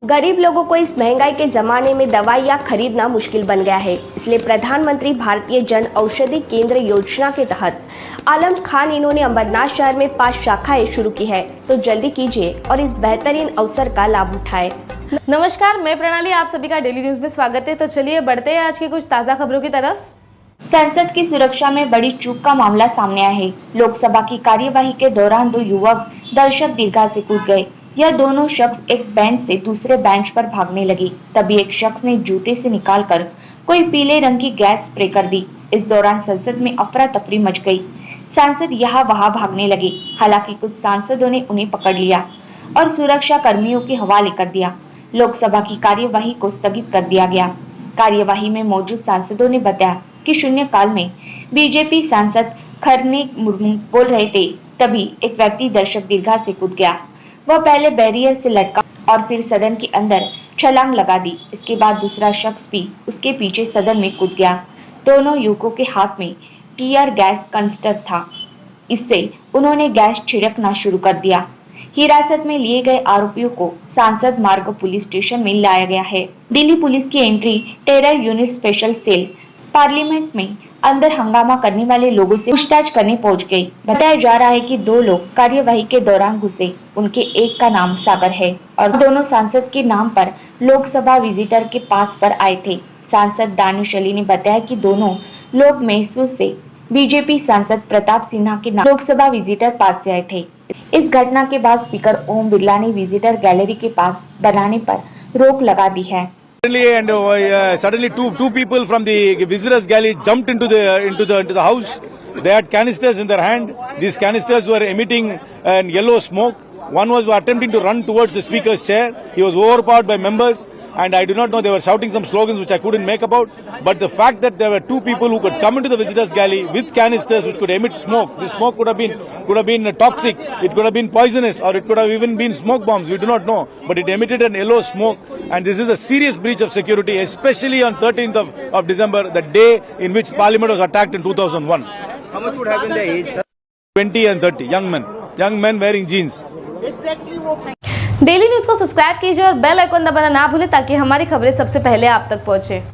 गरीब लोगों को इस महंगाई के जमाने में दवाइयाँ खरीदना मुश्किल बन गया है। इसलिए प्रधानमंत्री भारतीय जन औषधि केंद्र योजना के तहत आलम खान इन्होंने अमरनाथ शहर में 5 शाखाएं शुरू की है। तो जल्दी कीजिए और इस बेहतरीन अवसर का लाभ उठाएं। नमस्कार, मैं प्रणाली, आप सभी का डेली न्यूज में स्वागत है। तो चलिए बढ़ते हैं आज की कुछ ताज़ा खबरों की तरफ। संसद की सुरक्षा में बड़ी चूक का मामला सामने आया है। लोकसभा की कार्यवाही के दौरान 2 युवक दर्शक दीर्घा से कूद गए। यह दोनों शख्स एक बेंच से दूसरे बेंच पर भागने लगे। तभी एक शख्स ने जूते से निकालकर कोई पीले रंग की गैस स्प्रे कर दी। इस दौरान संसद में अफरा तफरी मच गई। सांसद यहाँ वहाँ भागने लगे। हालांकि कुछ सांसदों ने उन्हें पकड़ लिया और सुरक्षा कर्मियों के हवाले कर दिया। लोकसभा की कार्यवाही को स्थगित कर दिया गया। कार्यवाही में मौजूद सांसदों ने बताया कि शून्यकाल में बीजेपी सांसद खरने मुर्मू बोल रहे थे, तभी एक व्यक्ति दर्शक दीर्घा से कूद गया। वह पहले बैरियर से लटका और फिर सदन के अंदर छलांग लगा दी। इसके बाद दूसरा शख्स भी उसके पीछे सदन में कूद गया। दोनों युवकों के हाथ में टीयर गैस कनिस्टर था। इससे उन्होंने गैस छिड़कना शुरू कर दिया। हिरासत में लिए गए आरोपियों को सांसद मार्ग पुलिस स्टेशन में लाया गया है। दिल्ली पुलिस की anti terror unit special cell parliament में अंदर हंगामा करने वाले लोगों से पूछताछ करने पहुंच गई। बताया जा रहा है कि 2 लोग कार्यवाही के दौरान घुसे। उनके एक का नाम सागर है और दोनों सांसद के नाम पर लोकसभा विजिटर के पास पर आए थे। सांसद दानिश अली ने बताया कि दोनों लोग मैसूर से बीजेपी सांसद प्रताप सिन्हा के नाम लोकसभा विजिटर पास से आए थे। इस घटना के बाद स्पीकर ओम बिरला ने विजिटर गैलरी के पास बनाने पर रोक लगा दी है। Suddenly two people from the visitors gallery jumped into the house. They had canisters in their hand. These canisters were emitting yellow smoke. One was attempting to run towards the speaker's chair. He was overpowered by members, and I do not know, they were shouting some slogans which I couldn't make out. But the fact that there were 2 people who could come into the visitors gallery with canisters which could emit smoke, this smoke could have been toxic, it could have been poisonous, or it could have even been smoke bombs, we do not know. But it emitted an yellow smoke, and this is a serious breach of security, especially on 13th of December, the day in which Parliament was attacked in 2001. How much would have been the age, sir? 20 and 30, young men wearing jeans. Daily news को subscribe कीजिए और bell icon दबाना ना भूलें ताकि हमारी खबरें सबसे पहले आप तक पहुंचे।